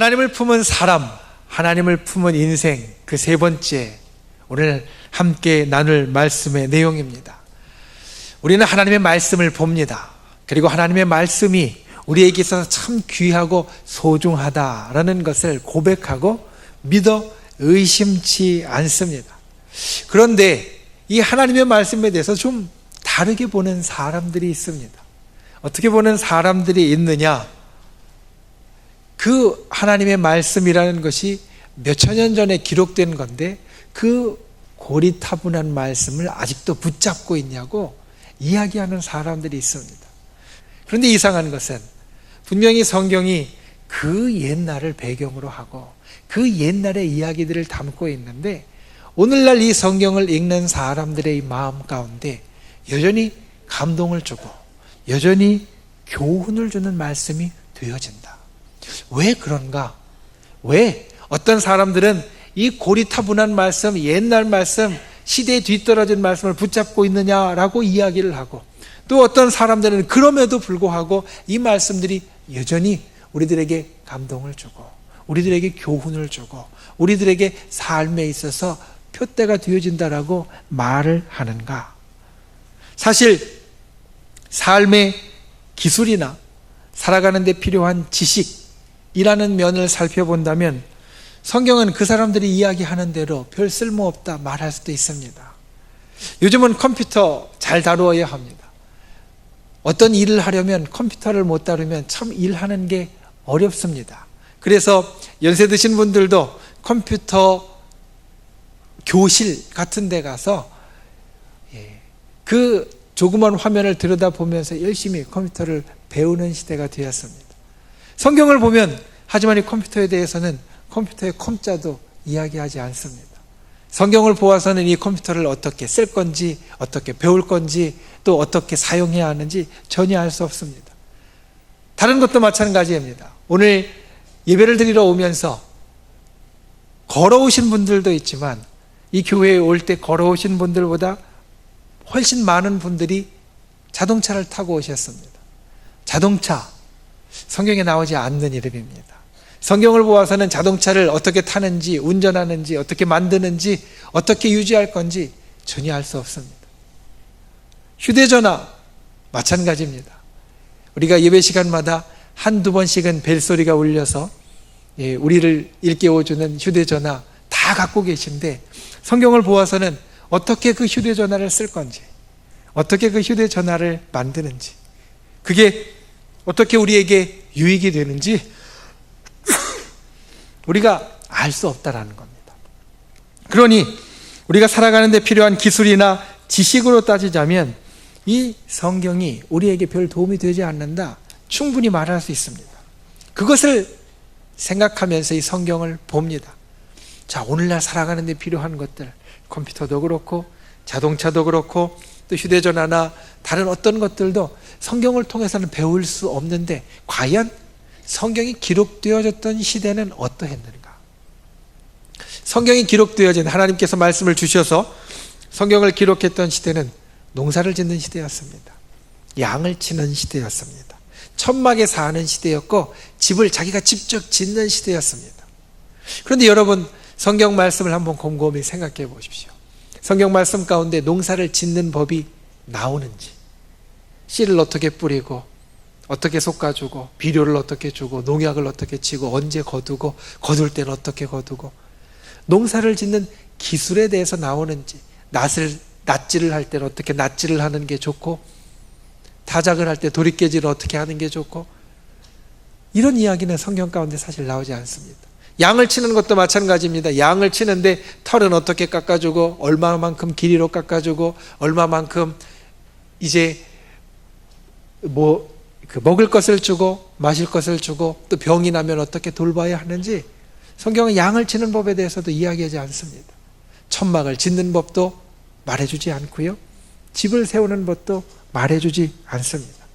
하나님을 품은 사람, 하나님을 품은 인생, 그 세 번째, 오늘 함께 나눌 말씀의 내용입니다. 우리는 하나님의 말씀을 봅니다. 그리고 하나님의 말씀이 우리에게 있어서 참 귀하고 소중하다라는 것을 고백하고 믿어 의심치 않습니다. 그런데 이 하나님의 말씀에 대해서 좀 다르게 보는 사람들이 있습니다. 어떻게 보는 사람들이 있느냐? 그 하나님의 말씀이라는 것이 몇천 년 전에 기록된 건데 그 고리타분한 말씀을 아직도 붙잡고 있냐고 이야기하는 사람들이 있습니다. 그런데 이상한 것은 분명히 성경이 그 옛날을 배경으로 하고 그 옛날의 이야기들을 담고 있는데 오늘날 이 성경을 읽는 사람들의 마음 가운데 여전히 감동을 주고 여전히 교훈을 주는 말씀이 되어진다. 왜 그런가? 왜 어떤 사람들은 이 고리타분한 말씀, 옛날 말씀, 시대에 뒤떨어진 말씀을 붙잡고 있느냐라고 이야기를 하고 또 어떤 사람들은 그럼에도 불구하고 이 말씀들이 여전히 우리들에게 감동을 주고 우리들에게 교훈을 주고 우리들에게 삶에 있어서 표대가 되어진다라고 말을 하는가? 사실 삶의 기술이나 살아가는 데 필요한 지식이라는 면을 살펴본다면 성경은 그 사람들이 이야기하는 대로 별 쓸모없다 말할 수도 있습니다. 요즘은 컴퓨터 잘 다루어야 합니다. 어떤 일을 하려면 컴퓨터를 못 다루면 참 일하는 게 어렵습니다. 그래서 연세 드신 분들도 컴퓨터 교실 같은 데 가서 그 조그만 화면을 들여다보면서 열심히 컴퓨터를 배우는 시대가 되었습니다. 성경을 보면 하지만 이 컴퓨터에 대해서는 컴퓨터의 컴자도 이야기하지 않습니다. 성경을 보아서는 이 컴퓨터를 어떻게 쓸 건지 어떻게 배울 건지 또 어떻게 사용해야 하는지 전혀 알 수 없습니다. 다른 것도 마찬가지입니다. 오늘 예배를 드리러 오면서 걸어오신 분들도 있지만 이 교회에 올 때 걸어오신 분들보다 훨씬 많은 분들이 자동차를 타고 오셨습니다. 자동차, 성경에 나오지 않는 이름입니다. 성경을 보아서는 자동차를 어떻게 타는지, 운전하는지, 어떻게 만드는지, 어떻게 유지할 건지 전혀 알 수 없습니다. 휴대전화, 마찬가지입니다. 우리가 예배 시간마다 한두 번씩은 벨소리가 울려서 우리를 일깨워주는 휴대전화 다 갖고 계신데 성경을 보아서는 어떻게 그 휴대전화를 쓸 건지, 어떻게 그 휴대전화를 만드는지, 그게 어떻게 우리에게 유익이 되는지 우리가 알 수 없다라는 겁니다. 그러니 우리가 살아가는 데 필요한 기술이나 지식으로 따지자면 이 성경이 우리에게 별 도움이 되지 않는다 충분히 말할 수 있습니다. 그것을 생각하면서 이 성경을 봅니다. 자, 오늘날 살아가는 데 필요한 것들, 컴퓨터도 그렇고 자동차도 그렇고 또 휴대전화나 다른 어떤 것들도 성경을 통해서는 배울 수 없는데 과연 성경이 기록되어졌던 시대는 어떠했는가? 성경이 기록되어진 하나님께서 말씀을 주셔서 성경을 기록했던 시대는 농사를 짓는 시대였습니다. 양을 치는 시대였습니다. 천막에 사는 시대였고 집을 자기가 직접 짓는 시대였습니다. 그런데 여러분 성경 말씀을 한번 곰곰이 생각해 보십시오. 성경 말씀 가운데 농사를 짓는 법이 나오는지, 씨를 어떻게 뿌리고 어떻게 솎아주고 비료를 어떻게 주고 농약을 어떻게 치고 언제 거두고 거둘 때는 어떻게 거두고 농사를 짓는 기술에 대해서 나오는지, 낫질을 할 때는 어떻게 낫질을 하는 게 좋고 타작을 할 때 도리깨질을 어떻게 하는 게 좋고 이런 이야기는 성경 가운데 사실 나오지 않습니다. 양을 치는 것도 마찬가지입니다. 양을 치는데 털은 어떻게 깎아주고 얼마만큼 길이로 깎아주고 얼마만큼 이제 먹을 것을 주고 마실 것을 주고 또 병이 나면 어떻게 돌봐야 하는지 성경은 양을 치는 법에 대해서도 이야기하지 않습니다. 천막을 짓는 법도 말해주지 않고요. 집을 세우는 법도 말해주지 않습니다.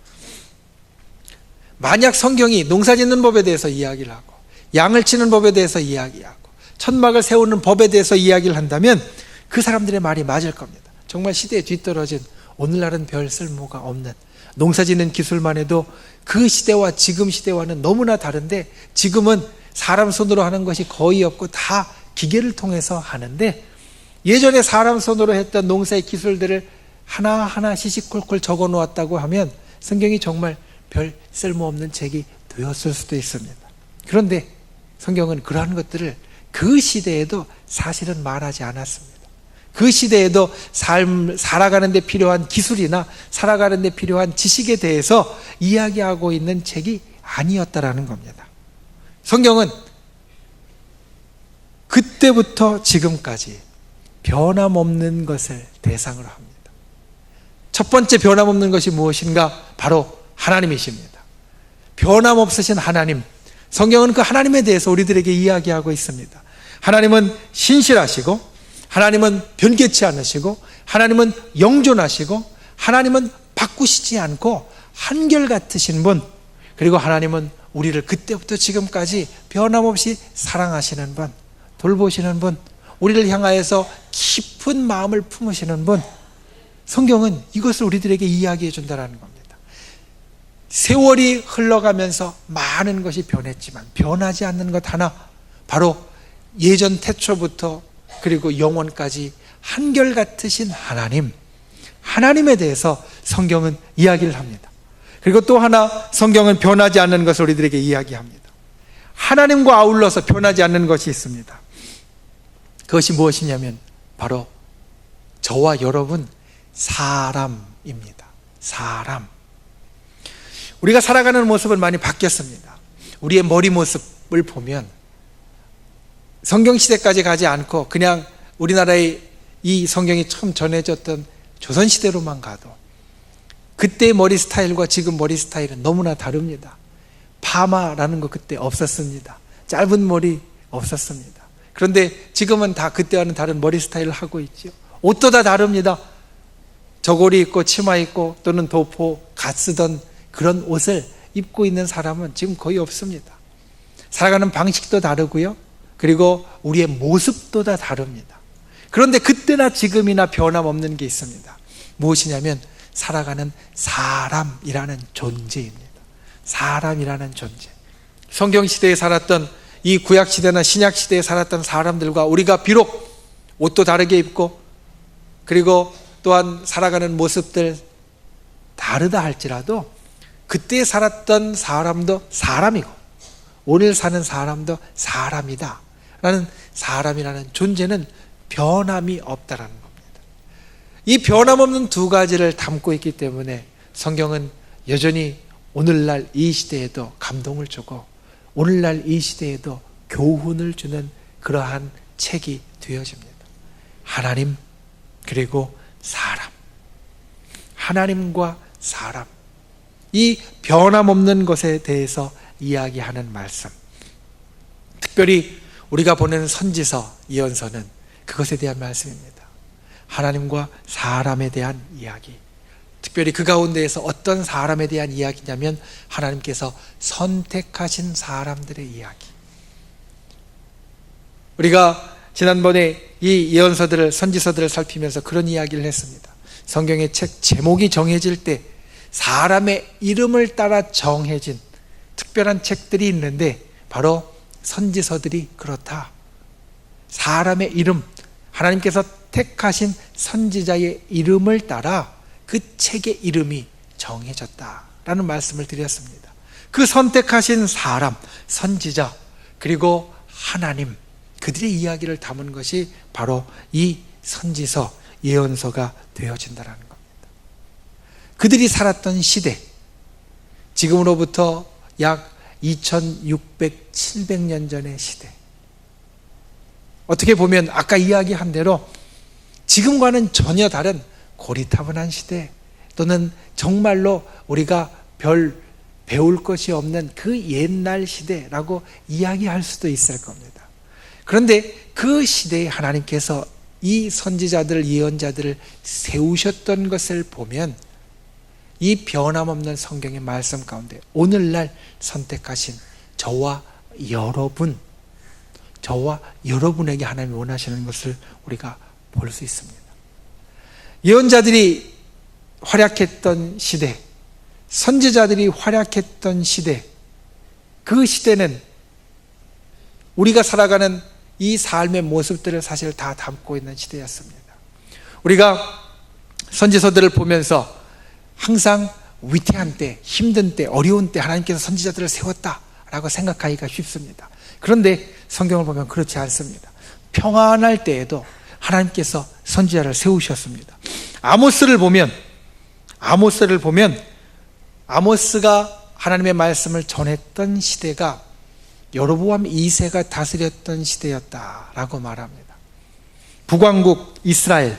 만약 성경이 농사 짓는 법에 대해서 이야기를 하고 양을 치는 법에 대해서 이야기하고 천막을 세우는 법에 대해서 이야기를 한다면 그 사람들의 말이 맞을 겁니다. 정말 시대에 뒤떨어진 오늘날은 별 쓸모가 없는 농사짓는 기술만 해도 그 시대와 지금 시대와는 너무나 다른데 지금은 사람 손으로 하는 것이 거의 없고 다 기계를 통해서 하는데, 예전에 사람 손으로 했던 농사의 기술들을 하나하나 시시콜콜 적어 놓았다고 하면 성경이 정말 별 쓸모없는 책이 되었을 수도 있습니다. 그런데 성경은 그러한 것들을 그 시대에도 사실은 말하지 않았습니다. 그 시대에도 살아가는 데 필요한 기술이나 살아가는 데 필요한 지식에 대해서 이야기하고 있는 책이 아니었다라는 겁니다. 성경은 그때부터 지금까지 변함없는 것을 대상으로 합니다. 첫 번째 변함없는 것이 무엇인가? 바로 하나님이십니다. 변함없으신 하나님, 성경은 그 하나님에 대해서 우리들에게 이야기하고 있습니다. 하나님은 신실하시고, 하나님은 변개치 않으시고, 하나님은 영존하시고, 하나님은 바꾸시지 않고 한결같으신 분, 그리고 하나님은 우리를 그때부터 지금까지 변함없이 사랑하시는 분, 돌보시는 분, 우리를 향하여서 깊은 마음을 품으시는 분. 성경은 이것을 우리들에게 이야기해 준다는 겁니다. 세월이 흘러가면서 많은 것이 변했지만 변하지 않는 것 하나, 바로 예전 태초부터 그리고 영원까지 한결같으신 하나님, 하나님에 대해서 성경은 이야기를 합니다. 그리고 또 하나, 성경은 변하지 않는 것을 우리들에게 이야기합니다. 하나님과 아울러서 변하지 않는 것이 있습니다. 그것이 무엇이냐면 바로 저와 여러분 사람입니다. 사람. 우리가 살아가는 모습은 많이 바뀌었습니다. 우리의 머리 모습을 보면 성경시대까지 가지 않고 그냥 우리나라의 이 성경이 처음 전해졌던 조선시대로만 가도 그때의 머리 스타일과 지금 머리 스타일은 너무나 다릅니다. 파마라는 거 그때 없었습니다. 짧은 머리 없었습니다. 그런데 지금은 다 그때와는 다른 머리 스타일을 하고 있죠. 옷도 다 다릅니다. 저고리 입고 치마 입고 또는 도포, 갓 쓰던 그런 옷을 입고 있는 사람은 지금 거의 없습니다. 살아가는 방식도 다르고요. 그리고 우리의 모습도 다 다릅니다. 그런데 그때나 지금이나 변함없는 게 있습니다. 무엇이냐면 살아가는 사람이라는 존재입니다. 사람이라는 존재. 성경시대에 살았던 이 구약시대나 신약시대에 살았던 사람들과 우리가 비록 옷도 다르게 입고 그리고 또한 살아가는 모습들 다르다 할지라도 그때 살았던 사람도 사람이고 오늘 사는 사람도 사람이다 라는, 사람이라는 존재는 변함이 없다라는 겁니다. 이 변함없는 두 가지를 담고 있기 때문에 성경은 여전히 오늘날 이 시대에도 감동을 주고 오늘날 이 시대에도 교훈을 주는 그러한 책이 되어집니다. 하나님 그리고 사람, 하나님과 사람, 이 변함없는 것에 대해서 이야기하는 말씀, 특별히 우리가 보내는 선지서, 예언서는 그것에 대한 말씀입니다. 하나님과 사람에 대한 이야기, 특별히 그 가운데에서 어떤 사람에 대한 이야기냐면 하나님께서 선택하신 사람들의 이야기. 우리가 지난번에 이 예언서들을, 선지서들을 살피면서 그런 이야기를 했습니다. 성경의 책 제목이 정해질 때 사람의 이름을 따라 정해진 특별한 책들이 있는데 바로 선지서들이 그렇다. 사람의 이름, 하나님께서 택하신 선지자의 이름을 따라 그 책의 이름이 정해졌다라는 말씀을 드렸습니다. 그 선택하신 사람, 선지자, 그리고 하나님, 그들의 이야기를 담은 것이 바로 이 선지서, 예언서가 되어진다는 겁니다. 그들이 살았던 시대, 지금으로부터 약 2600, 700년 전의 시대, 어떻게 보면 아까 이야기한 대로 지금과는 전혀 다른 고리타분한 시대, 또는 정말로 우리가 별 배울 것이 없는 그 옛날 시대라고 이야기할 수도 있을 겁니다. 그런데 그 시대에 하나님께서 이 선지자들, 예언자들을 세우셨던 것을 보면 이 변함없는 성경의 말씀 가운데 오늘날 선택하신 저와 여러분, 저와 여러분에게 하나님이 원하시는 것을 우리가 볼 수 있습니다. 예언자들이 활약했던 시대, 선지자들이 활약했던 시대, 그 시대는 우리가 살아가는 이 삶의 모습들을 사실 다 담고 있는 시대였습니다. 우리가 선지서들을 보면서 항상 위태한 때, 힘든 때, 어려운 때 하나님께서 선지자들을 세웠다라고 생각하기가 쉽습니다. 그런데 성경을 보면 그렇지 않습니다. 평안할 때에도 하나님께서 선지자를 세우셨습니다. 아모스를 보면 아모스가 하나님의 말씀을 전했던 시대가 여로보암 2세가 다스렸던 시대였다라고 말합니다. 북왕국 이스라엘,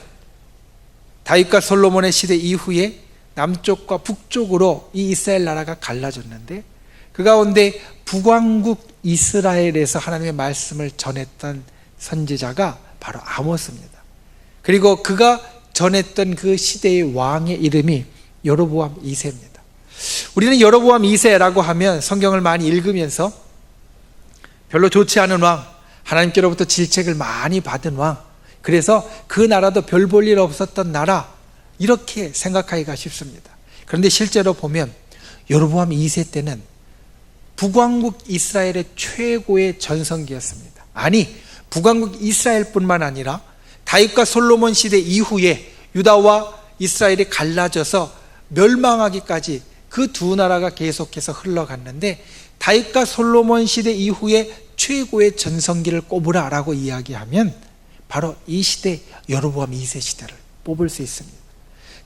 다윗과 솔로몬의 시대 이후에 남쪽과 북쪽으로 이 이스라엘 나라가 갈라졌는데 그 가운데 북왕국 이스라엘에서 하나님의 말씀을 전했던 선지자가 바로 아모스입니다. 그리고 그가 전했던 그 시대의 왕의 이름이 여로보암 2세입니다. 우리는 여로보암 2세라고 하면 성경을 많이 읽으면서 별로 좋지 않은 왕, 하나님께로부터 질책을 많이 받은 왕, 그래서 그 나라도 별 볼 일 없었던 나라, 이렇게 생각하기가 쉽습니다. 그런데 실제로 보면 여로보암 2세 때는 북왕국 이스라엘의 최고의 전성기였습니다. 아니, 북왕국 이스라엘뿐만 아니라 다윗과 솔로몬 시대 이후에 유다와 이스라엘이 갈라져서 멸망하기까지 그 두 나라가 계속해서 흘러갔는데 다윗과 솔로몬 시대 이후에 최고의 전성기를 꼽으라라고 이야기하면 바로 이 시대 여로보암 2세 시대를 뽑을 수 있습니다.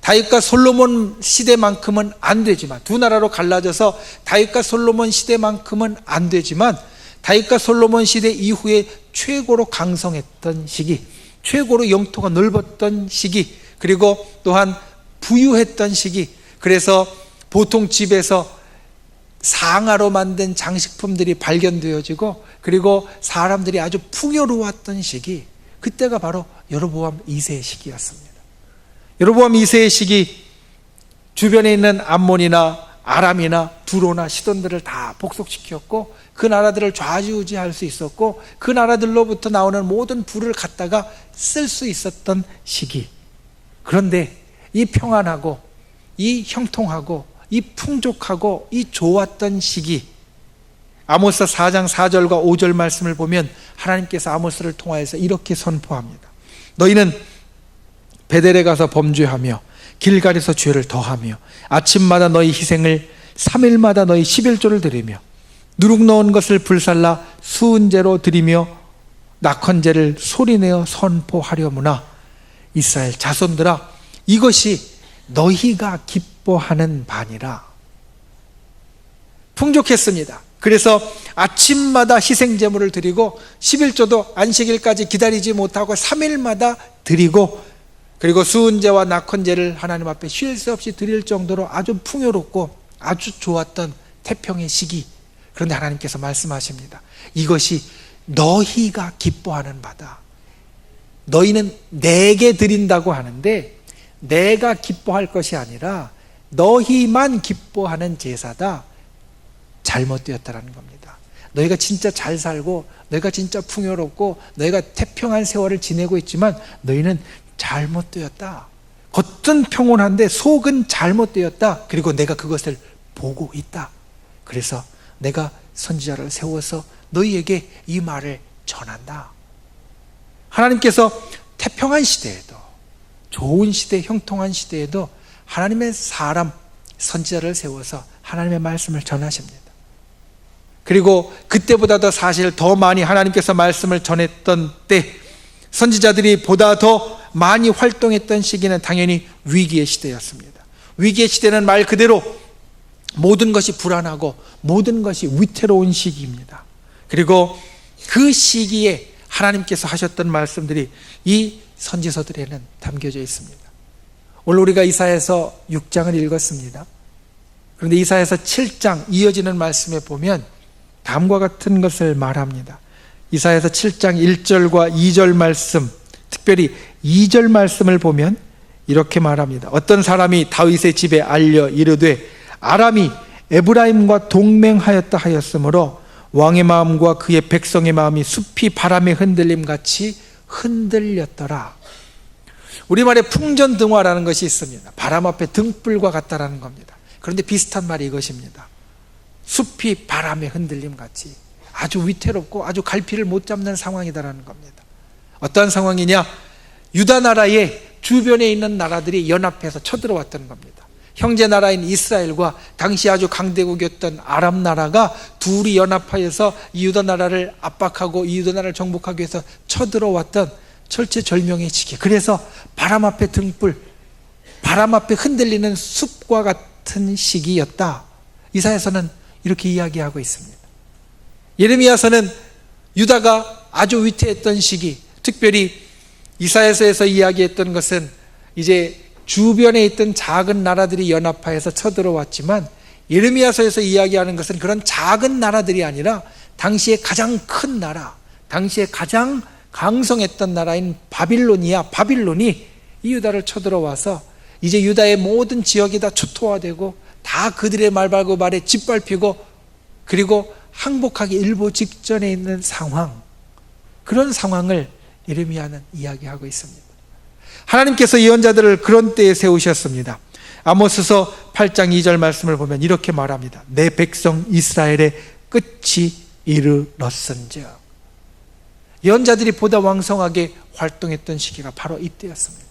다윗과 솔로몬 시대만큼은 안 되지만, 두 나라로 갈라져서 다윗과 솔로몬 시대만큼은 안 되지만 다윗과 솔로몬 시대 이후에 최고로 강성했던 시기, 최고로 영토가 넓었던 시기, 그리고 또한 부유했던 시기, 그래서 보통 집에서 상아로 만든 장식품들이 발견되어지고 그리고 사람들이 아주 풍요로웠던 시기, 그때가 바로 여로보암 2세의 시기였습니다. 여로보암 2세의 시기, 주변에 있는 암몬이나 아람이나 두로나 시돈들을 다 복속시켰고 그 나라들을 좌지우지할 수 있었고 그 나라들로부터 나오는 모든 부를 갖다가 쓸 수 있었던 시기. 그런데 이 평안하고 이 형통하고 이 풍족하고 이 좋았던 시기, 아모스 4장 4절과 5절 말씀을 보면 하나님께서 아모스를 통하여서 이렇게 선포합니다. 너희는 베델에 가서 범죄하며 길갈에서 죄를 더하며 아침마다 너희 희생을 3일마다 너희 11조를 드리며 누룩 넣은 것을 불살라 수은제로 드리며 낙헌제를 소리내어 선포하려무나. 이스라엘 자손들아, 이것이 너희가 기뻐하는 바니라. 풍족했습니다. 그래서 아침마다 희생제물을 드리고 11조도 안식일까지 기다리지 못하고 3일마다 드리고, 그리고 수은제와 낙헌제를 하나님 앞에 쉴 새 없이 드릴 정도로 아주 풍요롭고 아주 좋았던 태평의 시기. 그런데 하나님께서 말씀하십니다. 이것이 너희가 기뻐하는 바다. 너희는 내게 드린다고 하는데 내가 기뻐할 것이 아니라 너희만 기뻐하는 제사다. 잘못되었다라는 겁니다. 너희가 진짜 잘 살고 너희가 진짜 풍요롭고 너희가 태평한 세월을 지내고 있지만 너희는 잘못되었다. 겉은 평온한데 속은 잘못되었다. 그리고 내가 그것을 보고 있다. 그래서 내가 선지자를 세워서 너희에게 이 말을 전한다. 하나님께서 태평한 시대에도, 좋은 시대, 형통한 시대에도 하나님의 사람, 선지자를 세워서 하나님의 말씀을 전하십니다. 그리고 그때보다도 사실 더 많이 하나님께서 말씀을 전했던 때, 선지자들이 보다 더 많이 활동했던 시기는 당연히 위기의 시대였습니다. 위기의 시대는 말 그대로 모든 것이 불안하고 모든 것이 위태로운 시기입니다. 그리고 그 시기에 하나님께서 하셨던 말씀들이 이 선지서들에는 담겨져 있습니다. 오늘 우리가 이사야서 6장을 읽었습니다. 그런데 이사야서 7장 이어지는 말씀에 보면 다음과 같은 것을 말합니다. 이사야서 7장 1절과 2절 말씀, 특별히 2절 말씀을 보면 이렇게 말합니다. 어떤 사람이 다윗의 집에 알려 이르되 아람이 에브라임과 동맹하였다 하였으므로 왕의 마음과 그의 백성의 마음이 숲이 바람의 흔들림 같이 흔들렸더라. 우리말에 풍전등화라는 것이 있습니다. 바람 앞에 등불과 같다라는 겁니다. 그런데 비슷한 말이 이것입니다. 숲이 바람의 흔들림 같이. 아주 위태롭고 아주 갈피를 못 잡는 상황이다라는 겁니다. 어떠한 상황이냐? 유다 나라의 주변에 있는 나라들이 연합해서 쳐들어왔던 겁니다. 형제 나라인 이스라엘과 당시 아주 강대국이었던 아랍 나라가 둘이 연합하여서 이 유다 나라를 압박하고 이 유다 나라를 정복하기 위해서 쳐들어왔던 철체절명의 시기. 그래서 바람 앞에 등불, 바람 앞에 흔들리는 숲과 같은 시기였다. 이사야서는 이렇게 이야기하고 있습니다. 예레미야서는 유다가 아주 위태했던 시기, 특별히 이사야서에서 이야기했던 것은 이제 주변에 있던 작은 나라들이 연합하여서 쳐들어왔지만, 예레미야서에서 이야기하는 것은 그런 작은 나라들이 아니라 당시에 가장 큰 나라, 당시에 가장 강성했던 나라인 바빌론이 이 유다를 쳐들어와서 이제 유다의 모든 지역이 다 초토화되고 다 그들의 말발고 말에 짓밟히고 그리고 항복하기 일보 직전에 있는 상황, 그런 상황을 예레미야는 이야기하고 있습니다. 하나님께서 예언자들을 그런 때에 세우셨습니다. 아모스서 8장 2절 말씀을 보면 이렇게 말합니다. 내 백성 이스라엘의 끝이 이르렀은즉. 예언자들이 보다 왕성하게 활동했던 시기가 바로 이때였습니다.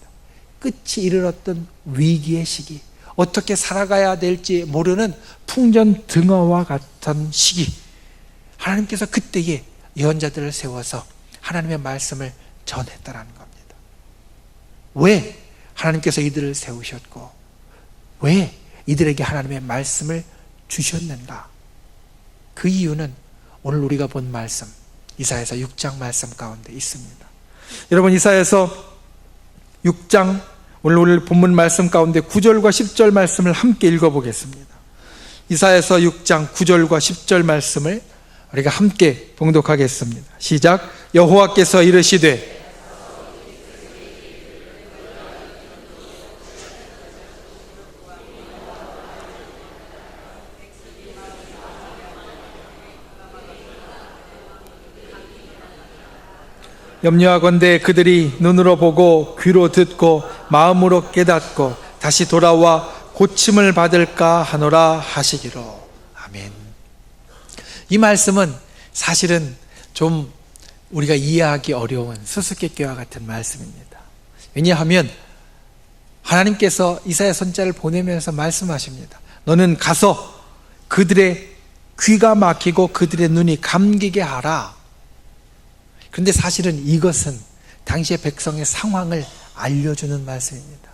끝이 이르렀던 위기의 시기, 어떻게 살아가야 될지 모르는 풍전등화와 같은 시기, 하나님께서 그때에 예언자들을 세워서 하나님의 말씀을 전했다라는 겁니다. 왜 하나님께서 이들을 세우셨고 왜 이들에게 하나님의 말씀을 주셨는가? 그 이유는 오늘 우리가 본 말씀, 이사야서 6장 말씀 가운데 있습니다. 여러분, 이사야서 6장 오늘 본문 말씀 가운데 9절과 10절 말씀을 함께 읽어보겠습니다. 이사야서 6장 9절과 10절 말씀을 우리가 함께 봉독하겠습니다. 시작. 여호와께서 이르시되 염려하건대 그들이 눈으로 보고 귀로 듣고 마음으로 깨닫고 다시 돌아와 고침을 받을까 하노라 하시기로. 아멘. 이 말씀은 사실은 좀 우리가 이해하기 어려운 수수께끼와 같은 말씀입니다. 왜냐하면 하나님께서 이사야 선지자를 보내면서 말씀하십니다. 너는 가서 그들의 귀가 막히고 그들의 눈이 감기게 하라. 그런데 사실은 이것은 당시의 백성의 상황을 알려주는 말씀입니다.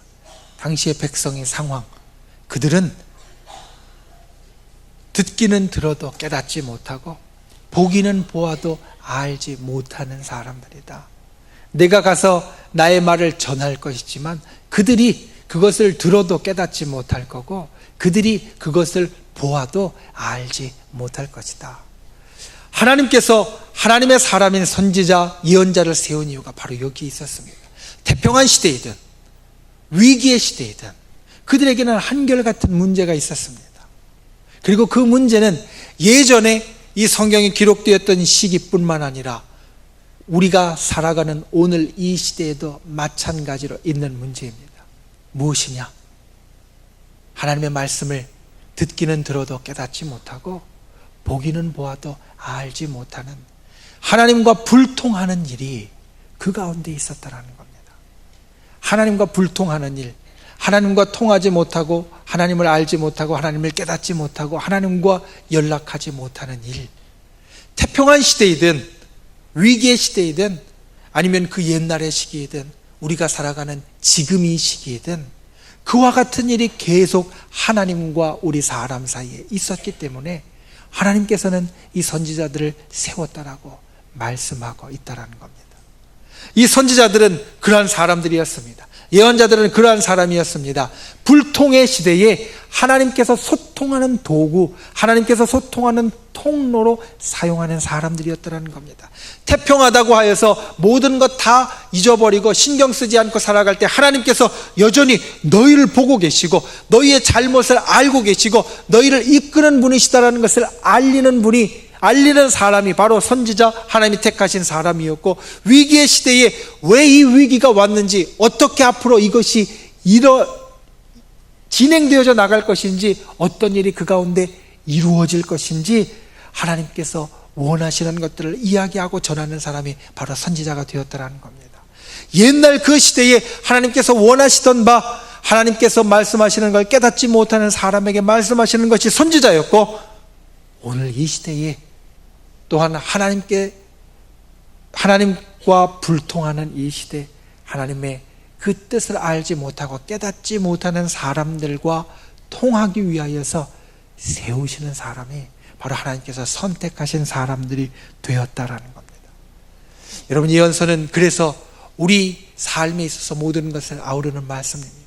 당시의 백성의 상황, 그들은 듣기는 들어도 깨닫지 못하고 보기는 보아도 알지 못하는 사람들이다. 내가 가서 나의 말을 전할 것이지만 그들이 그것을 들어도 깨닫지 못할 거고 그들이 그것을 보아도 알지 못할 것이다. 하나님께서 하나님의 사람인 선지자, 예언자를 세운 이유가 바로 여기 있었습니다. 태평한 시대이든 위기의 시대이든 그들에게는 한결같은 문제가 있었습니다. 그리고 그 문제는 예전에 이 성경이 기록되었던 시기뿐만 아니라 우리가 살아가는 오늘 이 시대에도 마찬가지로 있는 문제입니다. 무엇이냐? 하나님의 말씀을 듣기는 들어도 깨닫지 못하고 보기는 보아도 알지 못하는 하나님과 불통하는 일이 그 가운데 있었다는 겁니다. 하나님과 불통하는 일, 하나님과 통하지 못하고 하나님을 알지 못하고 하나님을 깨닫지 못하고 하나님과 연락하지 못하는 일. 태평한 시대이든 위기의 시대이든 아니면 그 옛날의 시기이든 우리가 살아가는 지금 이 시기이든 그와 같은 일이 계속 하나님과 우리 사람 사이에 있었기 때문에 하나님께서는 이 선지자들을 세웠다라고 말씀하고 있다라는 겁니다. 이 선지자들은 그러한 사람들이었습니다. 예언자들은 그러한 사람이었습니다. 불통의 시대에 하나님께서 소통하는 도구, 하나님께서 소통하는 통로로 사용하는 사람들이었다는 겁니다. 태평하다고 하여서 모든 것 다 잊어버리고 신경 쓰지 않고 살아갈 때 하나님께서 여전히 너희를 보고 계시고 너희의 잘못을 알고 계시고 너희를 이끄는 분이시다라는 것을 알리는 사람이 바로 선지자, 하나님이 택하신 사람이었고, 위기의 시대에 왜 이 위기가 왔는지, 어떻게 앞으로 이것이 진행되어져 나갈 것인지, 어떤 일이 그 가운데 이루어질 것인지 하나님께서 원하시는 것들을 이야기하고 전하는 사람이 바로 선지자가 되었다라는 겁니다. 옛날 그 시대에 하나님께서 원하시던 바, 하나님께서 말씀하시는 걸 깨닫지 못하는 사람에게 말씀하시는 것이 선지자였고, 오늘 이 시대에 또한 하나님과 불통하는 이 시대, 하나님의 그 뜻을 알지 못하고 깨닫지 못하는 사람들과 통하기 위하여서 세우시는 사람이 바로 하나님께서 선택하신 사람들이 되었다라는 겁니다. 여러분, 예언서는 그래서 우리 삶에 있어서 모든 것을 아우르는 말씀입니다.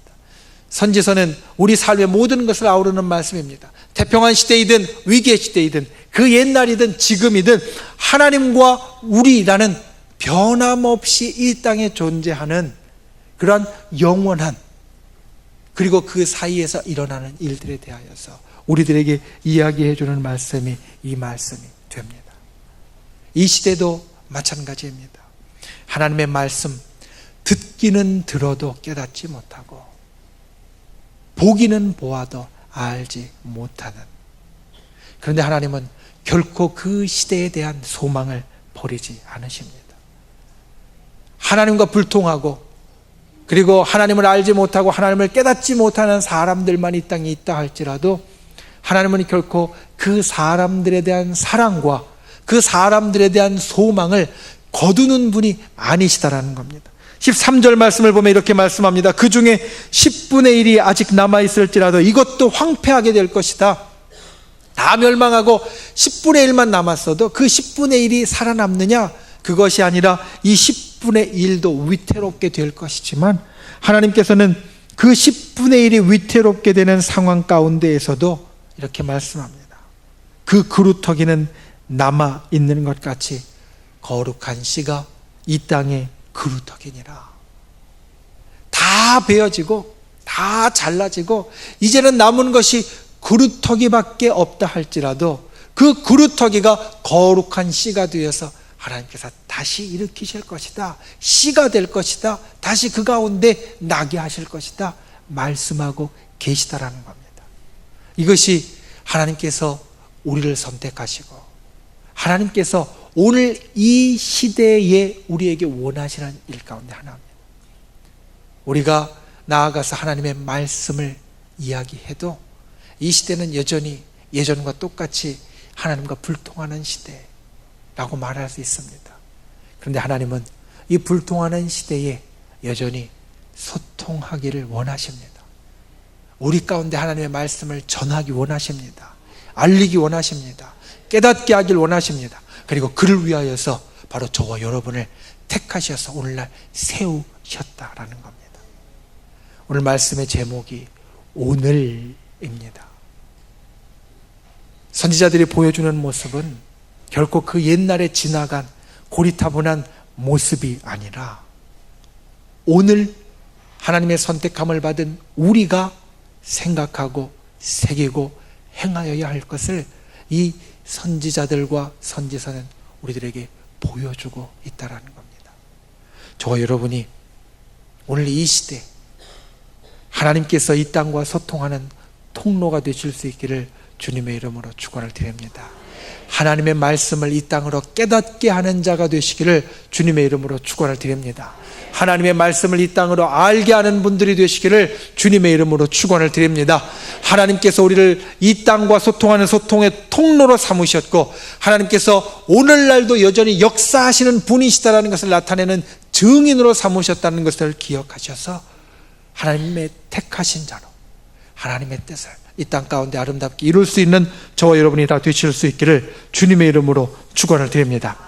선지서는 우리 삶의 모든 것을 아우르는 말씀입니다. 태평한 시대이든 위기의 시대이든 그 옛날이든 지금이든 하나님과 우리라는 변함없이 이 땅에 존재하는 그런 영원한, 그리고 그 사이에서 일어나는 일들에 대하여서 우리들에게 이야기해 주는 말씀이 이 말씀이 됩니다. 이 시대도 마찬가지입니다. 하나님의 말씀, 듣기는 들어도 깨닫지 못하고 보기는 보아도 알지 못하는, 그런데 하나님은 결코 그 시대에 대한 소망을 버리지 않으십니다. 하나님과 불통하고, 그리고 하나님을 알지 못하고 하나님을 깨닫지 못하는 사람들만 이 땅에 있다 할지라도 하나님은 결코 그 사람들에 대한 사랑과 그 사람들에 대한 소망을 거두는 분이 아니시다라는 겁니다. 13절 말씀을 보면 이렇게 말씀합니다. 그 중에 10분의 1이 아직 남아있을지라도 이것도 황폐하게 될 것이다. 다 멸망하고 10분의 1만 남았어도 그 10분의 1이 살아남느냐? 그것이 아니라 이 10분의 1도 위태롭게 될 것이지만, 하나님께서는 그 10분의 1이 위태롭게 되는 상황 가운데에서도 이렇게 말씀합니다. 그 그루터기는 남아 있는 것 같이 거룩한 씨가 이 땅에 그루터기니라. 다 베어지고 다 잘라지고 이제는 남은 것이 그루터기밖에 없다 할지라도 그 그루터기가 거룩한 씨가 되어서 하나님께서 다시 일으키실 것이다, 씨가 될 것이다, 다시 그 가운데 나게 하실 것이다 말씀하고 계시다라는 겁니다. 이것이 하나님께서 우리를 선택하시고 하나님께서 오늘 이 시대에 우리에게 원하시는 일 가운데 하나입니다. 우리가 나아가서 하나님의 말씀을 이야기해도 이 시대는 여전히 예전과 똑같이 하나님과 불통하는 시대라고 말할 수 있습니다. 그런데 하나님은 이 불통하는 시대에 여전히 소통하기를 원하십니다. 우리 가운데 하나님의 말씀을 전하기 원하십니다. 알리기 원하십니다. 깨닫게 하길 원하십니다. 그리고 그를 위하여서 바로 저와 여러분을 택하셔서 오늘날 세우셨다라는 겁니다. 오늘 말씀의 제목이 오늘입니다. 선지자들이 보여주는 모습은 결코 그 옛날에 지나간 고리타분한 모습이 아니라 오늘 하나님의 선택함을 받은 우리가 생각하고 새기고 행하여야 할 것을 이 선지자들과 선지서는 우리들에게 보여주고 있다라는 겁니다. 저와 여러분이 오늘 이 시대 하나님께서 이 땅과 소통하는 통로가 되실 수 있기를 주님의 이름으로 축원을 드립니다. 하나님의 말씀을 이 땅으로 깨닫게 하는 자가 되시기를 주님의 이름으로 축원을 드립니다. 하나님의 말씀을 이 땅으로 알게 하는 분들이 되시기를 주님의 이름으로 축원을 드립니다. 하나님께서 우리를 이 땅과 소통하는 소통의 통로로 삼으셨고 하나님께서 오늘날도 여전히 역사하시는 분이시다라는 것을 나타내는 증인으로 삼으셨다는 것을 기억하셔서 하나님의 택하신 자로 하나님의 뜻을 이 땅 가운데 아름답게 이룰 수 있는 저와 여러분이 다 되실 수 있기를 주님의 이름으로 축원을 드립니다.